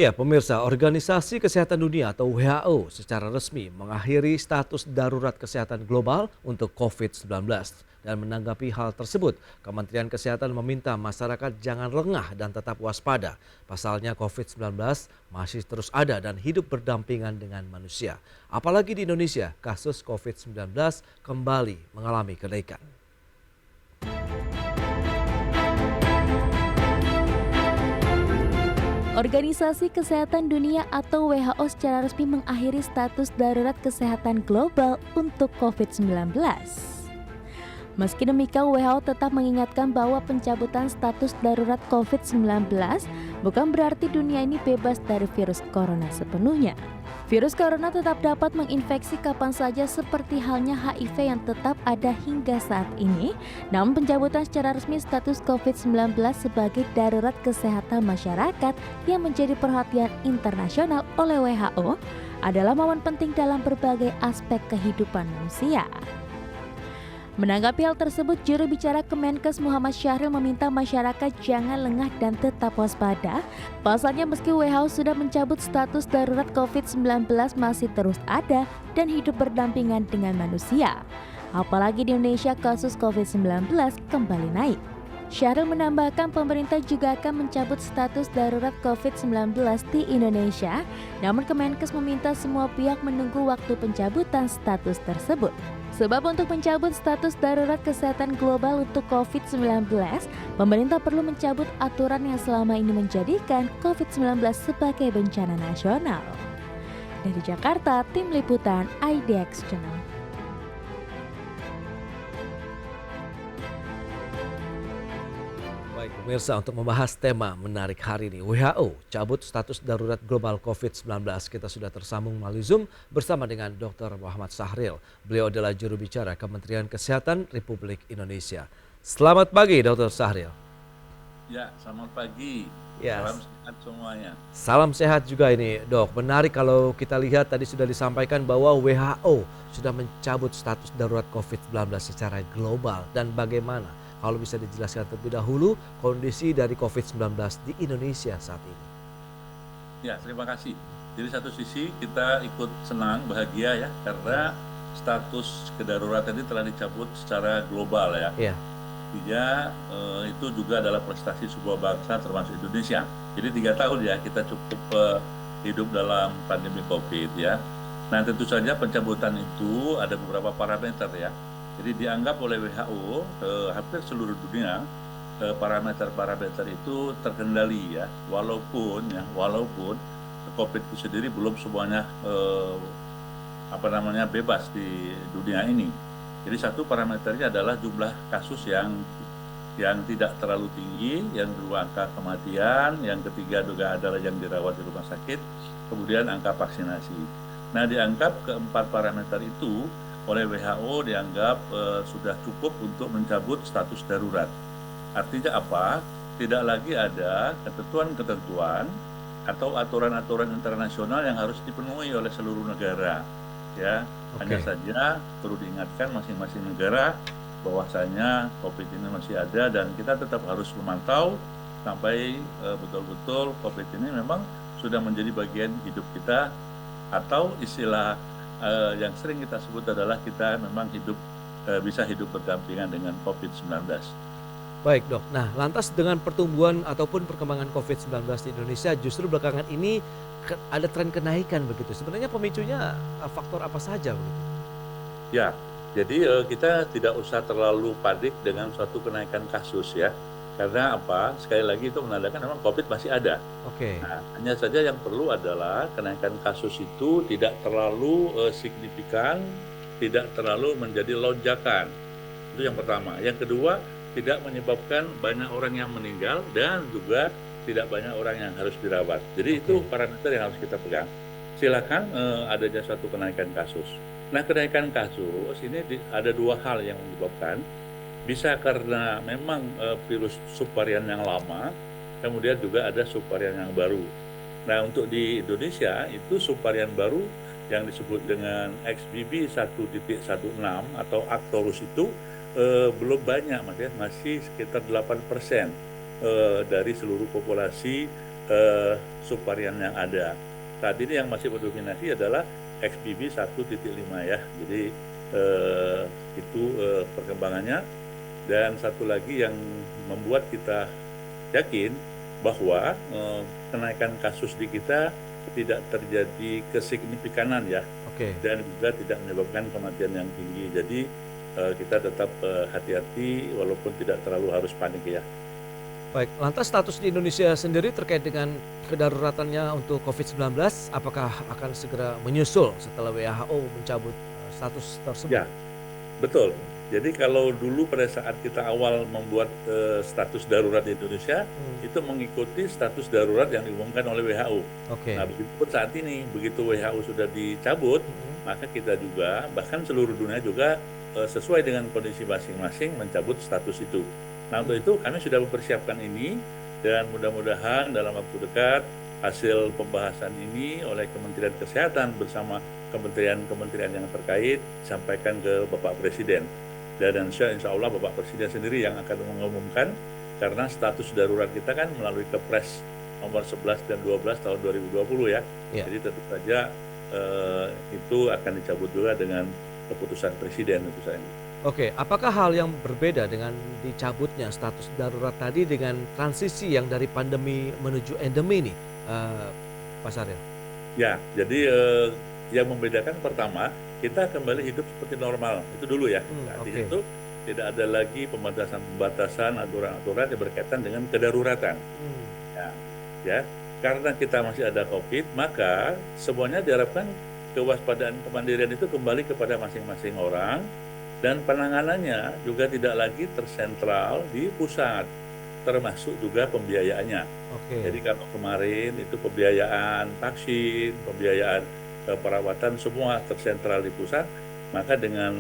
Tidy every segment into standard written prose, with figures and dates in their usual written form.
Ya, pemirsa, Organisasi Kesehatan Dunia atau WHO secara resmi mengakhiri status darurat kesehatan global untuk COVID-19. Dan menanggapi hal tersebut, Kementerian Kesehatan meminta masyarakat jangan lengah dan tetap waspada. Pasalnya COVID-19 masih terus ada dan hidup berdampingan dengan manusia. Apalagi di Indonesia, kasus COVID-19 kembali mengalami kenaikan. Organisasi Kesehatan Dunia atau WHO secara resmi mengakhiri status darurat kesehatan global untuk COVID-19. Meski demikian, WHO tetap mengingatkan bahwa pencabutan status darurat COVID-19 bukan berarti dunia ini bebas dari virus corona sepenuhnya. Virus corona tetap dapat menginfeksi kapan saja seperti halnya HIV yang tetap ada hingga saat ini. Namun pencabutan secara resmi status COVID-19 sebagai darurat kesehatan masyarakat yang menjadi perhatian internasional oleh WHO adalah momen penting dalam berbagai aspek kehidupan manusia. Menanggapi hal tersebut, juru bicara Kemenkes Muhammad Syahril meminta masyarakat jangan lengah dan tetap waspada. Pasalnya meski WHO sudah mencabut status darurat COVID-19 masih terus ada dan hidup berdampingan dengan manusia. Apalagi di Indonesia kasus COVID-19 kembali naik. Syahril menambahkan pemerintah juga akan mencabut status darurat COVID-19 di Indonesia, namun Kemenkes meminta semua pihak menunggu waktu pencabutan status tersebut. Sebab untuk mencabut status darurat kesehatan global untuk COVID-19, pemerintah perlu mencabut aturan yang selama ini menjadikan COVID-19 sebagai bencana nasional. Dari Jakarta, Tim Liputan IDX Channel. Baik pemirsa, untuk membahas tema menarik hari ini, WHO cabut status darurat global COVID-19. Kita sudah tersambung melalui Zoom bersama dengan Dr. Muhammad Syahril. Beliau adalah juru bicara Kementerian Kesehatan Republik Indonesia. Selamat pagi Dr. Syahril. Ya, selamat pagi. Ya. Salam sehat semuanya. Salam sehat juga ini dok. Menarik kalau kita lihat tadi sudah disampaikan bahwa WHO sudah mencabut status darurat COVID-19 secara global. Dan bagaimana? Kalau bisa dijelaskan terlebih dahulu kondisi dari COVID-19 di Indonesia saat ini. Ya, terima kasih. Jadi satu sisi kita ikut senang, bahagia ya, karena status kedaruratan ini telah dicabut secara global ya. Iya. Artinya itu juga adalah prestasi sebuah bangsa termasuk Indonesia. Jadi 3 tahun ya kita cukup hidup dalam pandemi COVID ya. Nah tentu saja pencabutan itu ada beberapa parameter ya. Jadi dianggap oleh WHO hampir seluruh dunia parameter-parameter itu terkendali ya, walaupun COVID itu sendiri belum semuanya bebas di dunia ini. Jadi satu parameternya adalah jumlah kasus yang tidak terlalu tinggi, yang kedua angka kematian, yang ketiga juga adalah yang dirawat di rumah sakit, kemudian angka vaksinasi. Nah dianggap keempat parameter itu oleh WHO dianggap sudah cukup untuk mencabut status darurat. Artinya apa? Tidak lagi ada ketentuan-ketentuan atau aturan-aturan internasional yang harus dipenuhi oleh seluruh negara. Ya, hanya saja perlu diingatkan masing-masing negara bahwasanya COVID ini masih ada dan kita tetap harus memantau sampai betul-betul COVID ini memang sudah menjadi bagian hidup kita, atau istilah yang sering kita sebut adalah kita memang bisa hidup berdampingan dengan COVID-19. Baik dok, nah lantas dengan pertumbuhan ataupun perkembangan COVID-19 di Indonesia justru belakangan ini ada tren kenaikan begitu. Sebenarnya pemicunya faktor apa saja begitu? Ya, jadi kita tidak usah terlalu panik dengan suatu kenaikan kasus ya. Karena apa? Sekali lagi itu menandakan memang COVID masih ada. Oke. Nah, hanya saja yang perlu adalah kenaikan kasus itu tidak terlalu signifikan, tidak terlalu menjadi lonjakan. Itu yang pertama. Yang kedua, tidak menyebabkan banyak orang yang meninggal dan juga tidak banyak orang yang harus dirawat. Jadi itu parameter yang harus kita pegang. Silakan adanya suatu kenaikan kasus. Nah, kenaikan kasus ini ada dua hal yang menyebabkan. Bisa karena memang virus subvarian yang lama, kemudian juga ada subvarian yang baru. Nah, untuk di Indonesia itu subvarian baru yang disebut dengan XBB 1.16 atau Actorus itu belum banyak, masih sekitar 8% dari seluruh populasi subvarian yang ada. Saat ini yang masih berdominasi adalah XBB 1.5 ya. Jadi itu perkembangannya. Dan satu lagi yang membuat kita yakin bahwa kenaikan kasus di kita tidak terjadi kesignifikan ya, Oke. dan juga tidak menyebabkan kematian yang tinggi. Jadi kita tetap hati-hati walaupun tidak terlalu harus panik ya. Baik, lantas status di Indonesia sendiri terkait dengan kedaruratannya untuk COVID-19, apakah akan segera menyusul setelah WHO mencabut status tersebut? Ya, betul. Jadi kalau dulu pada saat kita awal membuat status darurat di Indonesia, itu mengikuti status darurat yang diumumkan oleh WHO. Oke. Nah, begitu saat ini, begitu WHO sudah dicabut, maka kita juga, bahkan seluruh dunia juga sesuai dengan kondisi masing-masing mencabut status itu. Nah, untuk itu kami sudah mempersiapkan ini, dan mudah-mudahan dalam waktu dekat hasil pembahasan ini oleh Kementerian Kesehatan bersama kementerian-kementerian yang terkait disampaikan ke Bapak Presiden. Dan insya Allah Bapak Presiden sendiri yang akan mengumumkan, karena status darurat kita kan melalui Kepres nomor 11 dan 12 tahun 2020 ya. Ya. Jadi tentu saja itu akan dicabut juga dengan keputusan Presiden tentu saja. Oke, apakah hal yang berbeda dengan dicabutnya status darurat tadi dengan transisi yang dari pandemi menuju endemi nih, Pak Syahril? Ya, jadi yang membedakan pertama, kita kembali hidup seperti normal, itu dulu ya. Artinya oke. itu tidak ada lagi pembatasan-pembatasan, aturan-aturan yang berkaitan dengan kedaruratan. Ya, karena kita masih ada COVID, maka semuanya diharapkan kewaspadaan kemandirian itu kembali kepada masing-masing orang, dan penanganannya juga tidak lagi tersentral di pusat, termasuk juga pembiayaannya. Oke. Jadi kalau kemarin itu pembiayaan vaksin, pembiayaan perawatan semua tersentral di pusat, maka dengan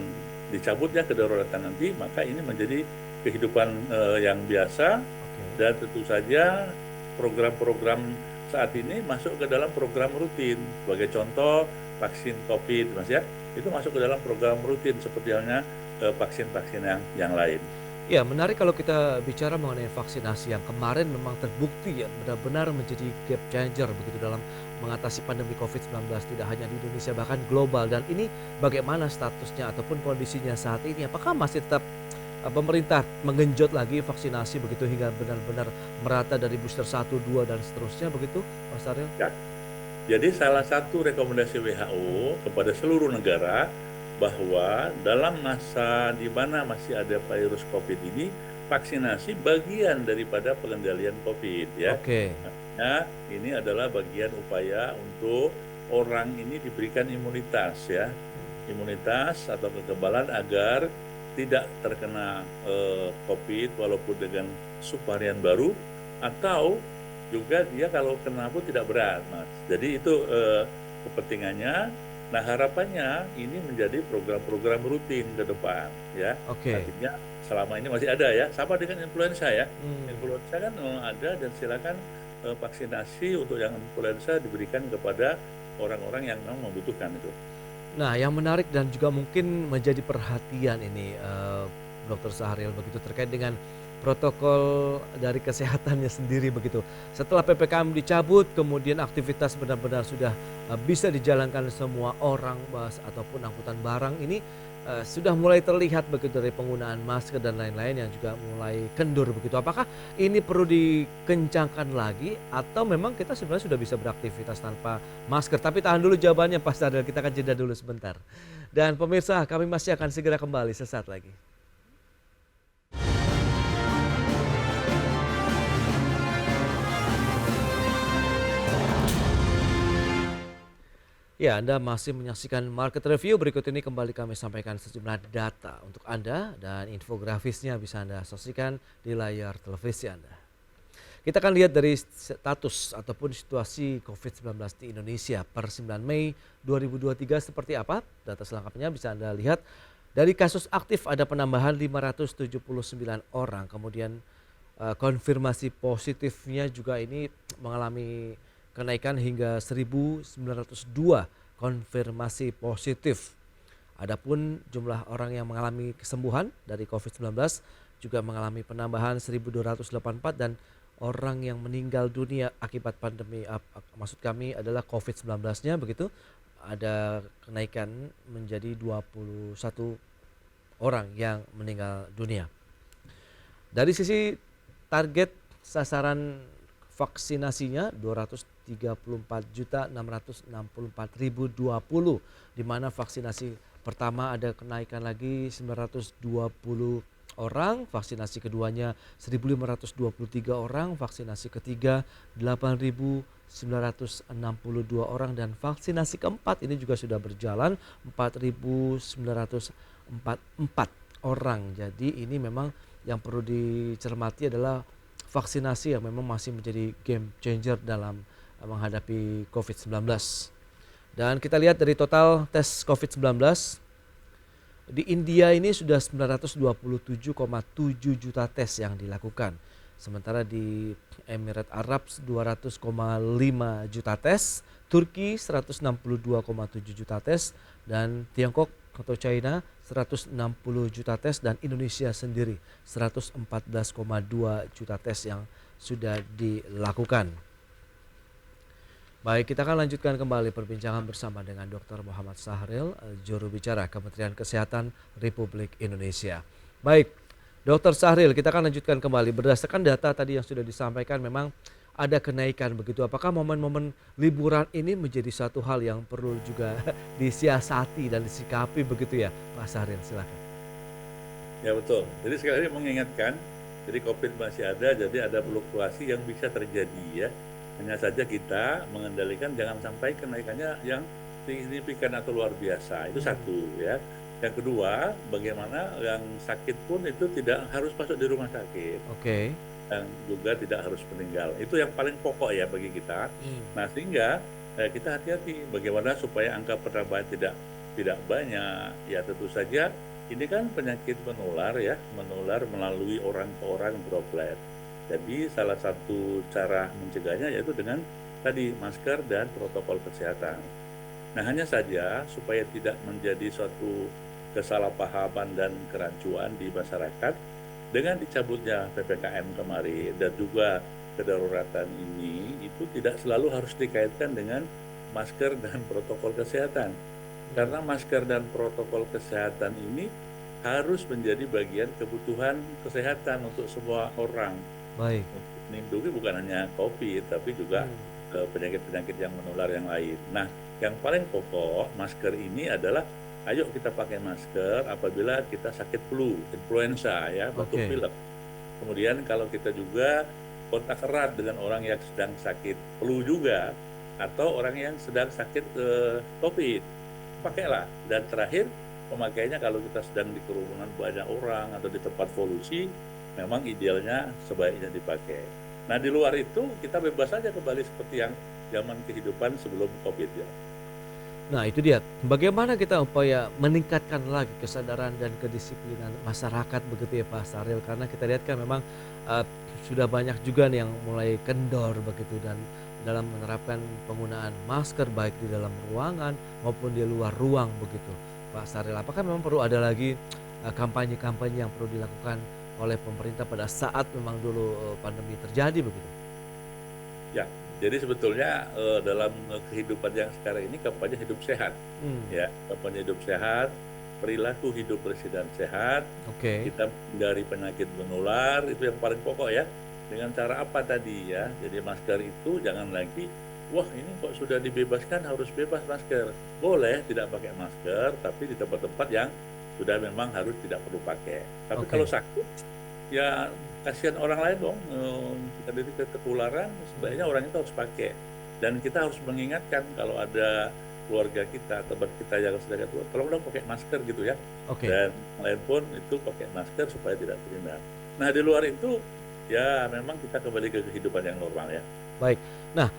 dicabutnya kedaruratan nanti, maka ini menjadi kehidupan yang biasa. Oke. Dan tentu saja program-program saat ini masuk ke dalam program rutin. Sebagai contoh vaksin COVID, Mas ya, itu masuk ke dalam program rutin seperti halnya vaksin-vaksin yang lain. Ya, menarik kalau kita bicara mengenai vaksinasi yang kemarin memang terbukti ya benar-benar menjadi game changer begitu dalam mengatasi pandemi COVID-19 tidak hanya di Indonesia bahkan global. Dan ini bagaimana statusnya ataupun kondisinya saat ini? Apakah masih tetap pemerintah menggenjot lagi vaksinasi begitu hingga benar-benar merata dari booster 1, 2 dan seterusnya begitu, Mas Syahril? Ya. Jadi salah satu rekomendasi WHO kepada seluruh negara bahwa dalam masa di mana masih ada virus COVID ini, vaksinasi bagian daripada pengendalian COVID ya. Oke. Nah, ini adalah bagian upaya untuk orang ini diberikan imunitas ya. Imunitas atau kekebalan agar tidak terkena COVID walaupun dengan subvarian baru, atau juga dia kalau kena pun tidak berat, Mas. Jadi itu kepentingannya. Nah, harapannya ini menjadi program-program rutin ke depan ya. Oke. Artinya selama ini masih ada ya, sama dengan influenza ya. Influenza kan memang ada, dan silakan vaksinasi untuk yang influenza diberikan kepada orang-orang yang memang membutuhkan itu. Nah, yang menarik dan juga mungkin menjadi perhatian ini Dr. Syahril begitu terkait dengan protokol dari kesehatannya sendiri begitu. Setelah PPKM dicabut, kemudian aktivitas benar-benar sudah bisa dijalankan semua orang ataupun angkutan barang ini sudah mulai terlihat begitu dari penggunaan masker dan lain-lain yang juga mulai kendur begitu. Apakah ini perlu dikencangkan lagi atau memang kita sebenarnya sudah bisa beraktivitas tanpa masker? Tapi tahan dulu jawabannya Pak Syahril, kita akan jeda dulu sebentar. Dan pemirsa, kami masih akan segera kembali sesaat lagi. Ya, Anda masih menyaksikan Market Review. Berikut ini kembali kami sampaikan sejumlah data untuk Anda dan infografisnya bisa Anda saksikan di layar televisi Anda. Kita akan lihat dari status ataupun situasi COVID-19 di Indonesia per 9 Mei 2023 seperti apa. Data selengkapnya bisa Anda lihat. Dari kasus aktif ada penambahan 579 orang. Kemudian konfirmasi positifnya juga ini mengalami kenaikan hingga 1.902 konfirmasi positif. Adapun jumlah orang yang mengalami kesembuhan dari COVID-19 juga mengalami penambahan 1.284 dan orang yang meninggal dunia akibat pandemi, maksud kami adalah COVID-19-nya begitu, ada kenaikan menjadi 21 orang yang meninggal dunia. Dari sisi target sasaran vaksinasinya 234.664.020, di mana vaksinasi pertama ada kenaikan lagi 920 orang, vaksinasi keduanya 1.523 orang, vaksinasi ketiga 8.962 orang, dan vaksinasi keempat ini juga sudah berjalan 4.944 orang. Jadi ini memang yang perlu dicermati adalah vaksinasi yang memang masih menjadi game changer dalam menghadapi COVID-19. Dan kita lihat dari total tes COVID-19, di India ini sudah 927,7 juta tes yang dilakukan. Sementara di Emirat Arab 200,5 juta tes, Turki 162,7 juta tes, dan Tiongkok atau China 160 juta tes, dan Indonesia sendiri 114,2 juta tes yang sudah dilakukan. Baik, kita akan lanjutkan kembali perbincangan bersama dengan Dr. Muhammad Sahril, juru bicara Kementerian Kesehatan Republik Indonesia. Baik, Dr. Sahril, kita akan lanjutkan kembali. Berdasarkan data tadi yang sudah disampaikan, memang ada kenaikan begitu. Apakah momen-momen liburan ini menjadi satu hal yang perlu juga disiasati dan disikapi begitu ya, Pak Sahril? Silakan. Ya betul. Jadi sekali lagi mengingatkan, jadi COVID masih ada, jadi ada fluktuasi yang bisa terjadi ya. Hanya saja kita mengendalikan jangan sampai kenaikannya yang signifikan atau luar biasa. Itu satu ya. Yang kedua, bagaimana yang sakit pun itu tidak harus masuk di rumah sakit. Oke. Dan juga tidak harus meninggal. Itu yang paling pokok ya bagi kita. Nah, sehingga kita hati-hati bagaimana supaya angka penambahan tidak banyak. Ya tentu saja ini kan penyakit menular ya, menular melalui orang ke orang, droplet. Jadi salah satu cara mencegahnya yaitu dengan tadi masker dan protokol kesehatan. Nah, hanya saja supaya tidak menjadi suatu kesalahpahaman dan kerancuan di masyarakat, dengan dicabutnya PPKM kemarin dan juga kedaruratan ini, itu tidak selalu harus dikaitkan dengan masker dan protokol kesehatan. Karena masker dan protokol kesehatan ini harus menjadi bagian kebutuhan kesehatan untuk semua orang. Baik. Untuk melindungi bukan hanya COVID, tapi juga penyakit-penyakit yang menular yang lain. Nah, yang paling pokok masker ini adalah ayo kita pakai masker apabila kita sakit flu, influenza ya, batuk pilek. Kemudian kalau kita juga kontak erat dengan orang yang sedang sakit flu juga atau orang yang sedang sakit COVID, pakailah. Dan terakhir pemakaiannya kalau kita sedang di kerumunan banyak orang atau di tempat polusi, memang idealnya sebaiknya dipakai. Nah, di luar itu kita bebas saja kembali seperti yang zaman kehidupan sebelum COVID ya. Nah, itu dia. Bagaimana kita upaya meningkatkan lagi kesadaran dan kedisiplinan masyarakat begitu ya Pak Sahril, karena kita lihat kan memang sudah banyak juga nih yang mulai kendor begitu dan dalam menerapkan penggunaan masker baik di dalam ruangan maupun di luar ruang begitu. Pak Sahril, apakah memang perlu ada lagi kampanye-kampanye yang perlu dilakukan oleh pemerintah pada saat memang dulu pandemi terjadi begitu? Ya, jadi sebetulnya dalam kehidupan yang sekarang ini kampanye hidup sehat, ya, kampanye hidup sehat, perilaku hidup bersih dan sehat. Kita dari penyakit menular itu yang paling pokok ya. Dengan cara apa tadi ya? Jadi masker itu jangan lagi, wah ini kok sudah dibebaskan harus bebas masker. Boleh tidak pakai masker, tapi di tempat-tempat yang sudah memang harus tidak perlu pakai. Tapi kalau sakit, ya kasihan orang lain dong, kita ketularan, sebaiknya orang itu harus pakai. Dan kita harus mengingatkan kalau ada keluarga kita, teman kita yang sedang keluar, tolong dong pakai masker gitu ya. Dan lain pun itu pakai masker supaya tidak terhindar. Nah, di luar itu ya memang kita kembali ke kehidupan yang normal ya. Baik. Nah,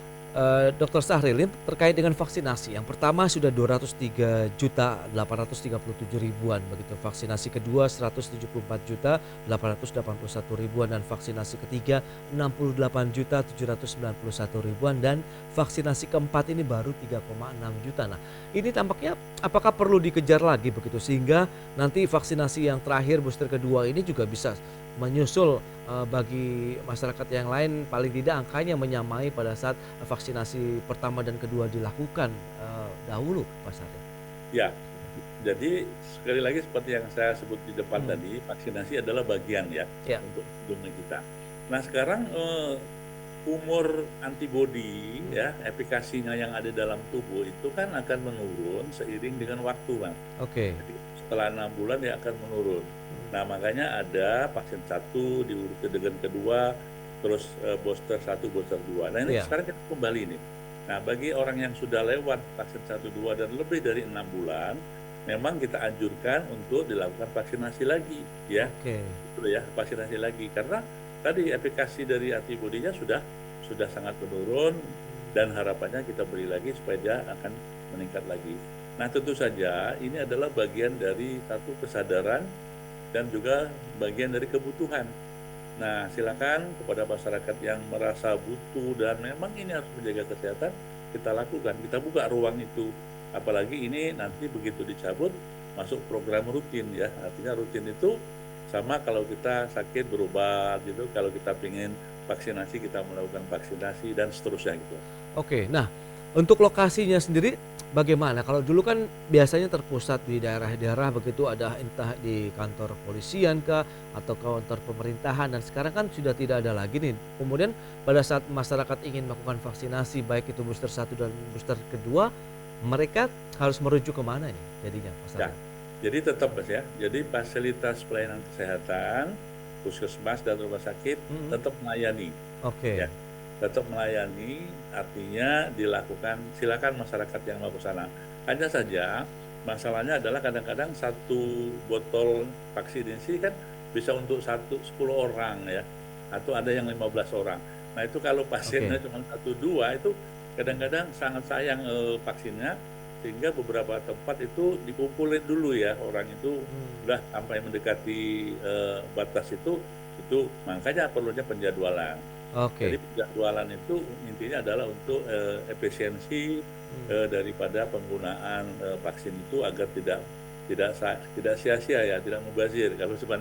Dr. Sahril, ini terkait dengan vaksinasi. Yang pertama sudah 203.837.000 begitu. Vaksinasi kedua 174.881.000 dan vaksinasi ketiga 68.791.000 dan vaksinasi keempat ini baru 3,6 juta. Nah, ini tampaknya apakah perlu dikejar lagi begitu sehingga nanti vaksinasi yang terakhir booster kedua ini juga bisa menyusul bagi masyarakat yang lain paling tidak angkanya menyamai pada saat vaksinasi pertama dan kedua dilakukan dahulu, Pak Saril? Ya, jadi sekali lagi seperti yang saya sebut di depan Hmm. tadi, vaksinasi adalah bagian ya Ya. untuk tubuh kita. Nah sekarang umur antibodi ya, efikasinya yang ada dalam tubuh itu kan akan menurun seiring dengan waktu, Bang. Oke. Jadi setelah 6 bulan dia akan menurun. Nah makanya ada vaksin 1 diurut dengan kedua, terus booster 1, booster 2. Nah ini Iya. sekarang kita kembali nih. Nah bagi orang yang sudah lewat vaksin 1, 2 dan lebih dari 6 bulan, memang kita anjurkan untuk dilakukan vaksinasi lagi, ya, Oke. gitu ya, vaksinasi lagi karena tadi efikasi dari antibodinya sudah sangat menurun dan harapannya kita beri lagi supaya dia akan meningkat lagi. Nah tentu saja ini adalah bagian dari satu kesadaran dan juga bagian dari kebutuhan. Nah silakan kepada masyarakat yang merasa butuh dan memang ini harus menjaga kesehatan, kita lakukan, kita buka ruang itu. Apalagi ini nanti begitu dicabut masuk program rutin ya, artinya rutin itu sama kalau kita sakit berobat gitu, kalau kita ingin vaksinasi kita melakukan vaksinasi dan seterusnya gitu. Oke, nah untuk lokasinya sendiri bagaimana? Kalau dulu kan biasanya terpusat di daerah-daerah begitu ada entah di kantor polisian kah atau kantor pemerintahan dan sekarang kan sudah tidak ada lagi nih. Kemudian pada saat masyarakat ingin melakukan vaksinasi baik itu booster 1 dan booster kedua, mereka harus merujuk kemana nih jadinya Mas Ya, Arya? jadi tetap Mas ya, jadi fasilitas pelayanan kesehatan, puskesmas dan rumah sakit Mhm. tetap melayani. Oke. Ya, tetap melayani artinya dilakukan, silakan masyarakat yang mau ke sana. Hanya saja masalahnya adalah kadang-kadang satu botol vaksinasi kan bisa untuk 10 orang ya, atau ada yang 15 orang. Nah itu kalau pasiennya Oke. cuma 1 2 itu kadang-kadang sangat sayang vaksinnya, sehingga beberapa tempat itu dikumpulin dulu ya orang itu Hmm. udah sampai mendekati batas itu makanya perlunya penjadwalan. Jadi Oke. penjadwalan itu intinya adalah untuk efisiensi Hmm. daripada penggunaan vaksin itu agar tidak sia-sia ya, tidak mubazir. Kalau cuma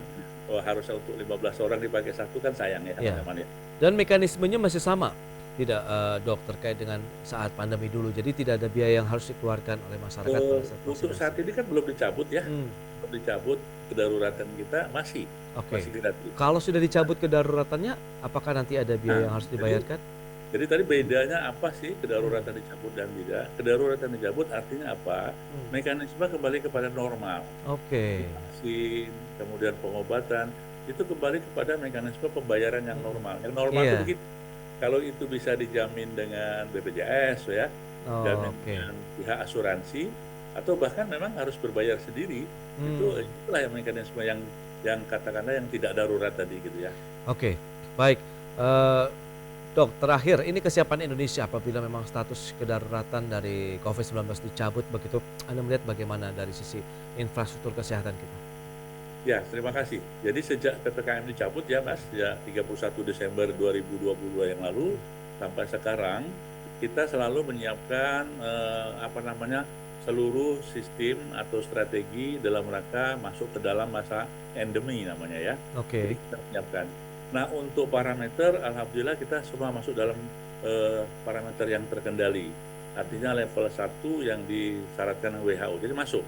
harusnya untuk 15 orang dipakai 1 kan sayang ya Ya. teman-teman ya. Dan mekanismenya masih sama, tidak Dok, terkait dengan saat pandemi dulu. Jadi tidak ada biaya yang harus dikeluarkan oleh masyarakat pada saat Untuk saat vaksinasi. ini kan belum dicabut ya, Hmm. belum dicabut kedaruratan kita masih Oke. gratis. Kalau sudah dicabut kedaruratannya, apakah nanti ada biaya yang Nah, harus dibayarkan? jadi tadi bedanya apa sih kedaruratan dicabut dan tidak? Kedaruratan dicabut artinya apa? Hmm. Mekanisme kembali kepada normal. Oke. Vaksin, kemudian pengobatan, itu kembali kepada mekanisme pembayaran yang normal. Yang normal itu Iya. begitu. Kalau itu bisa dijamin dengan BPJS ya, Oh, jamin oke. dengan pihak asuransi, atau bahkan memang harus berbayar sendiri, Hmm. itulah yang mekanisme yang katakanlah yang tidak darurat tadi gitu ya. Oke, baik. Eh, Dok, terakhir ini kesiapan Indonesia apabila memang status kedaruratan dari COVID-19 dicabut begitu, Anda melihat bagaimana dari sisi infrastruktur kesehatan kita? Ya, terima kasih. Jadi sejak PPKM dicabut ya Mas, ya 31 Desember 2022 yang lalu sampai sekarang kita selalu menyiapkan seluruh sistem atau strategi dalam rangka masuk ke dalam masa endemi namanya ya. Jadi Oke. kita menyiapkan. Nah untuk parameter, alhamdulillah kita semua masuk dalam parameter yang terkendali. Artinya level 1 yang disyaratkan WHO. Jadi masuk.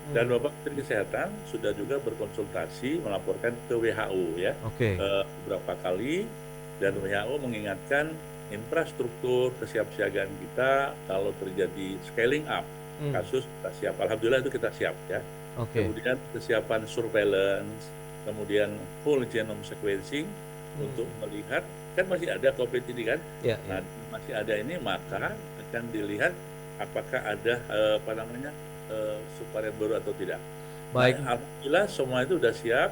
Dan Bapak Menteri Kesehatan sudah juga berkonsultasi melaporkan ke WHO ya Oke. beberapa kali, dan WHO mengingatkan infrastruktur kesiapsiagaan kita kalau terjadi scaling up kasus kita siap. Alhamdulillah itu kita siap ya. Oke. Kemudian kesiapan surveillance, kemudian whole genome sequencing untuk melihat kan masih ada COVID ini kan. Ya, Nah ya. masih ada ini maka akan dilihat apakah ada subvarian baru atau tidak. Baik. Nah, alhamdulillah semua itu sudah siap.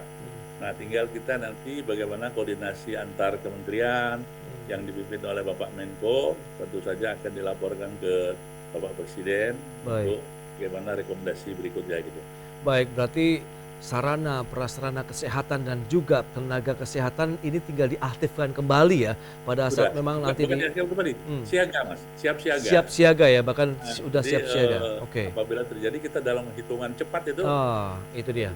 Nah, tinggal kita nanti bagaimana koordinasi antar kementerian yang dipimpin oleh Bapak Menko, tentu saja akan dilaporkan ke Bapak Presiden Baik. untuk bagaimana rekomendasi berikutnya gitu. Baik, berarti sarana prasarana kesehatan dan juga tenaga kesehatan ini tinggal diaktifkan kembali ya pada saat memang nanti bukan siap kembali, siaga Mas, siap siaga. siap siaga ya, bahkan Nah, sudah jadi, siap siaga. Oke. apabila terjadi kita dalam hitungan cepat itu. Oh, itu dia.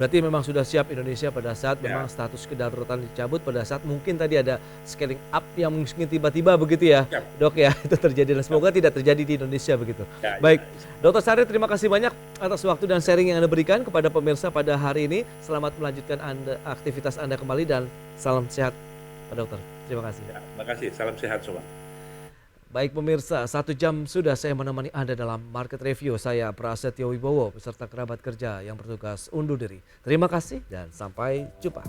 Berarti memang sudah siap Indonesia pada saat Ya. memang status kedaruratan dicabut, pada saat mungkin tadi ada scaling up yang mungkin tiba-tiba begitu ya, Siap. Dok ya, itu terjadi dan semoga tidak terjadi di Indonesia begitu. Ya, Baik, ya. Dr. Sari, terima kasih banyak atas waktu dan sharing yang Anda berikan kepada pemirsa pada hari ini. Selamat melanjutkan aktivitas Anda kembali dan salam sehat Pak Dokter. Terima kasih. Ya, terima kasih. Salam sehat semua. Baik pemirsa, 1 jam sudah saya menemani Anda dalam Market Review. Saya Prasetyo Wibowo beserta kerabat kerja yang bertugas undur diri. Terima kasih dan sampai jumpa.